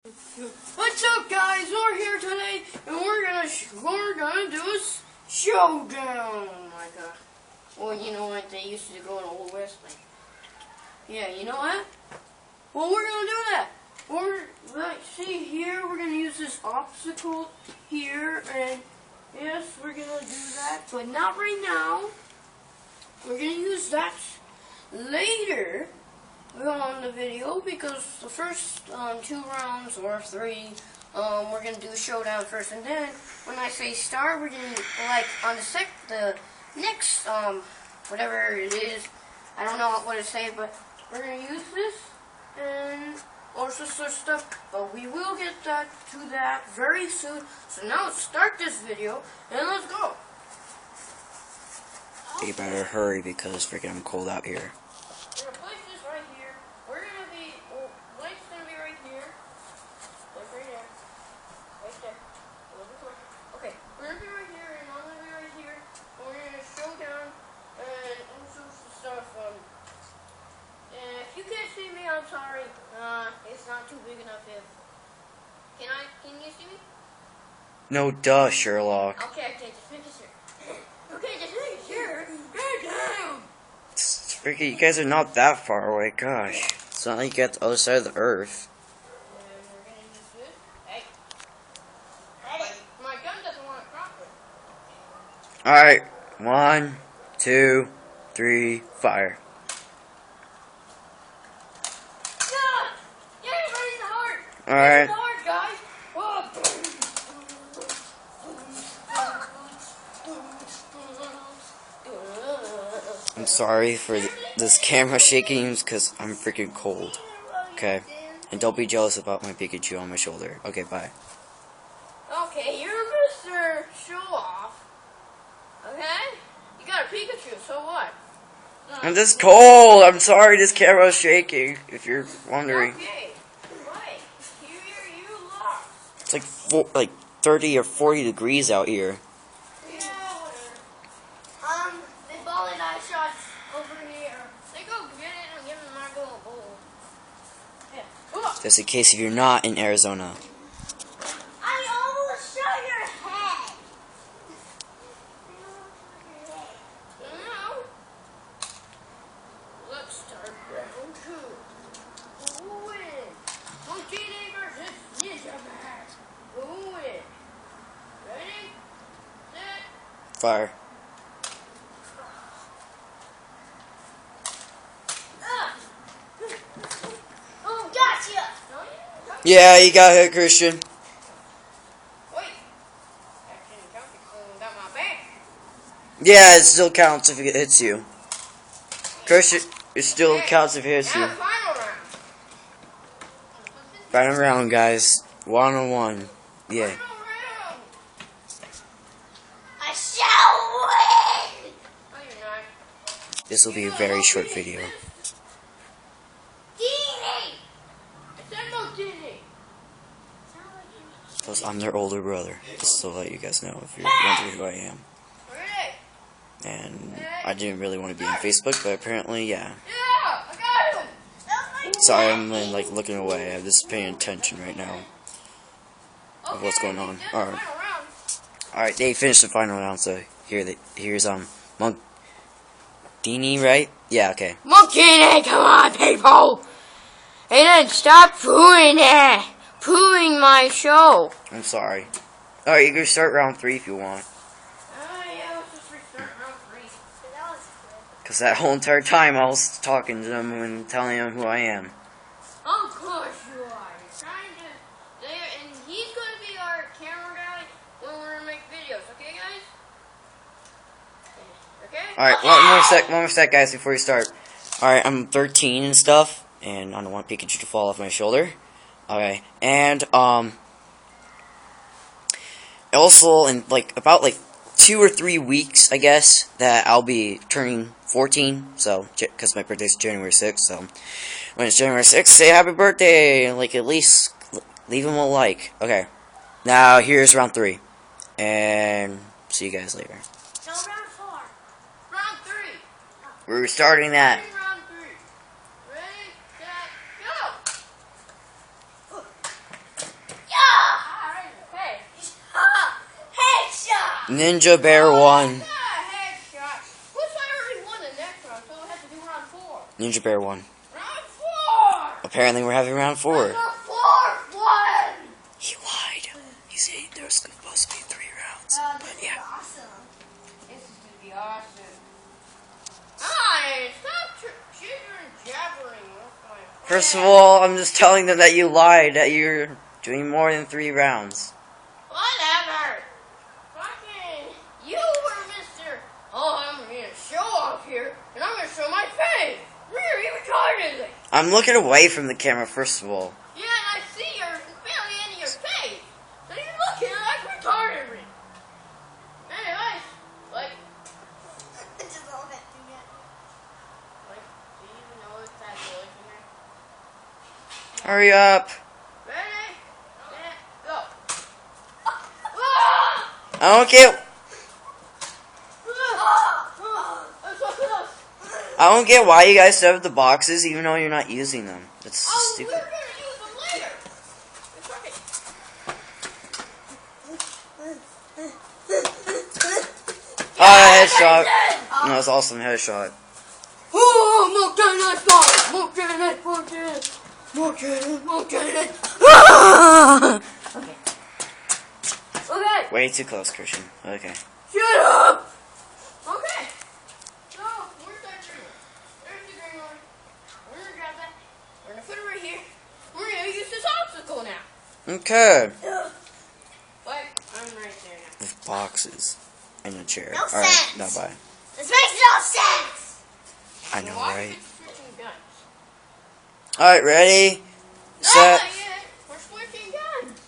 What's up, guys? We're here today, and we're gonna do a showdown. Like well, you know what they used to go in Old West. Like, yeah, you know what? Well, we're gonna do that. See here, we're gonna use this obstacle here, and yes, we're gonna do that, but not right now. We're gonna use that later on the video, because the first 2 rounds or 3, we're gonna do a showdown first, and then when I say start, we're gonna like on the next whatever it is, I don't know what to say, but we're gonna use this and all sorts of stuff, but we will get to that very soon. So now let's start this video and let's go. You better hurry because freaking I'm cold out here. We're gonna place this right here. Light's gonna be right here. Like right there. Right there. A little bit closer. Okay, we're gonna be right here, and I'm gonna be right here. And we're gonna show down and all sorts of stuff. And if you can't see me, I'm sorry. It's not too big enough. Can you see me? No, duh, Sherlock. Okay, just make it sure. Okay, just make it sure. Get down. Freaking, you guys are not that far away. Gosh, it's not like you got the other side of the earth. And we're gonna use this. Hey. My gun doesn't want to crop it. All right, 1, 2, 3, fire. Yeah, right in the heart. All right. Right in the heart, guys. I'm sorry for this camera shaking because I'm freaking cold. Okay, and don't be jealous about my Pikachu on my shoulder. Okay, bye. Okay, you're Mr. Show Off. Okay? You got a Pikachu, so what? I'm just cold. I'm sorry, this camera is shaking. If you're wondering, Okay. Right. You lost. it's like 30 or 40 degrees out here. Yeah, whatever. The ball and I shots over here. They go get it and give them my goal. Yeah. Just in case if you're not in Arizona. I almost shot your head. Now, let's start round 2. Who will win? Monkey Day versus Ninja Man. Who will win? Ready? Set. Fire. Oh, gotcha! Yeah, you got hit, Christian. Wait. That didn't count because I got my back. Yeah, it still counts if it hits you. Christian, it still counts if it hits you. Now, final round. Final round, guys. 1-on-1. Yeah. Final round. I shall win! No, you're not. This will be a very short video. Dini! I said no Dini. Plus, I'm their older brother. Just to let you guys know if you're wondering who I am. Ready? And I didn't really want to be on Facebook, but apparently, yeah. Yeah, I got him. Sorry, I'm like looking away. I'm just paying attention right now of what's going on. Alright. Final round. Alright, they finished the final round, so here's Monk Dini, right? Yeah, okay. Monkey Day, come on, people! Hey, then stop pooing it! Pooing my show! I'm sorry. Alright, you can start round 3 if you want. Yeah, let's just restart round 3. That was good. Because that whole entire time I was talking to them and telling them who I am. Of course you are. You're trying to... And he's going to be our camera guy when we're going to make videos. Okay, guys? Okay? Alright, one more sec, guys, before you start. Alright, I'm 13 and stuff, and I don't want Pikachu to fall off my shoulder. Okay, and, also, in, about 2 or 3 weeks, I guess, that I'll be turning 14, so, because my birthday's January 6th, so, when it's January 6th, say happy birthday, at least, leave him a like. Okay, now, here's round 3, and see you guys later. No, round 4. Round 3. We're starting that. Round 3. Ready, set, go! Ninja Bear won. Headshot. Looks like I already won the next round, so we'll have to do round 4. Ninja Bear won. Round 4! Apparently, we're having round 4. The 4th one! He lied. He said there was supposed to be 3 rounds. But yeah. Awesome. This is going to be awesome. Alright, stop jittering and jabbering. First of all, I'm just telling them that you lied, that you're doing more than 3 rounds. Whatever. Fucking, you were Mr. Oh, I'm going to show off here, and I'm going to show my face. Really retarded. I'm looking away from the camera, first of all. Yeah, and I see your belly in your face. So you're looking like retarded. Anyways, like, do you even know if that's looking at? Hurry up. Ready, set, go. I don't get. I'm so close. I don't get why you guys set up the boxes even though you're not using them. That's so We're stupid. gonna use them later. It's okay. Headshot. That was awesome headshot. Oh, more cannons, more cannons, more cannons, more cannons, more cannons. Okay. Okay. Way too close, Christian. Okay. Shut up. Okay. So, where's that green one? There's the green one. We're gonna grab that. We're gonna put it right here. We're gonna use this obstacle now. Okay. But I'm right there now. With boxes and a chair. No Alright, sense. now bye. This makes no sense! I know, Why right? is it switching guns? Alright, ready? Set. Not yet. We're switching guns.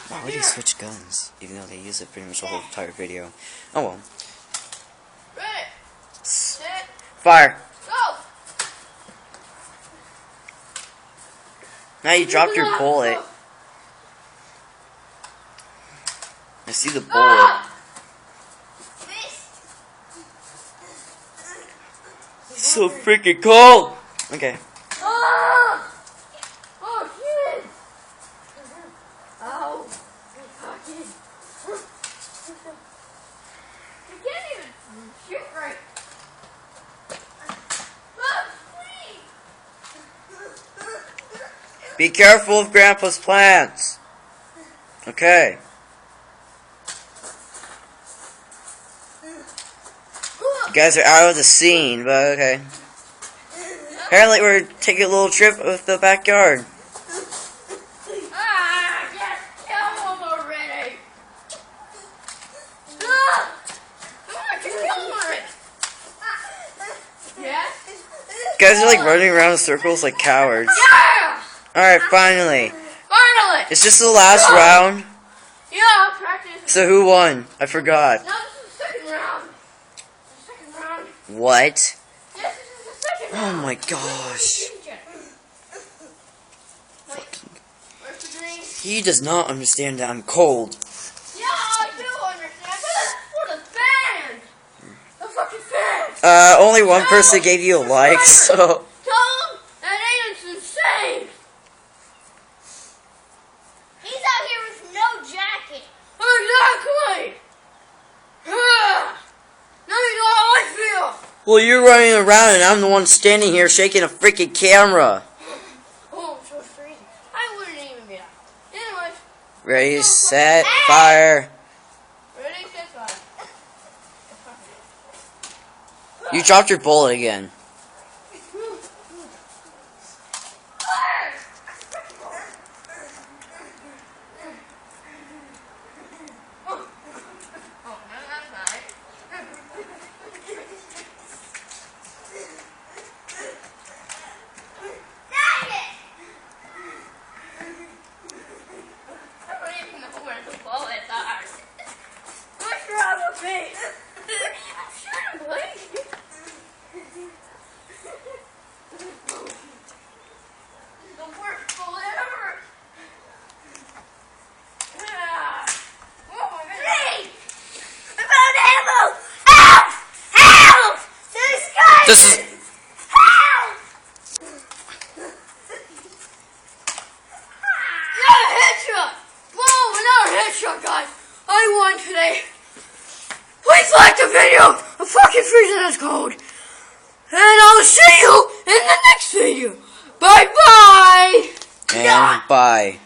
Why would he switch guns? Even though they use it pretty much the whole entire video. Oh well. Ready, set, Fire. go. Now you dropped your bullet. I see the bullet. Ah! It's so freaking cold. Okay. Ah! Oh shit! Ow! Fucking. You can't even shoot right. Ah, please! Be careful of Grandpa's plants. Okay. You guys are out of the scene, but okay. Apparently we're taking a little trip with the backyard. Ah! Just kill him already! Ah! I want to kill him already! Yes? You guys are like running around in circles like cowards. Yeah! Alright, finally. Finally! It's just the last round. Yeah, I'll practice. So who won? I forgot. Now this is the second round. The second round. What? Yes, this is the second Oh round. my gosh. Where's the green? He does not understand that I'm cold. Yeah, I do understand, but that's for the fans. The fucking fans. Only one person gave you a like, so. Tell them that Aiden's insane. He's out here with no jacket. Exactly. Now you know how I feel. Well, you're running around and I'm the one standing here shaking a freaking camera. Oh, I'm so crazy. I wouldn't even be out. Anyways, Ready, set, fire. ready, set, fire. You dropped your bullet again. This is. Headshot! Whoa, another headshot, guys! I won today. please like the video. I'm fucking freezing this cold. And I'll see you in the next video. Bye bye. And bye.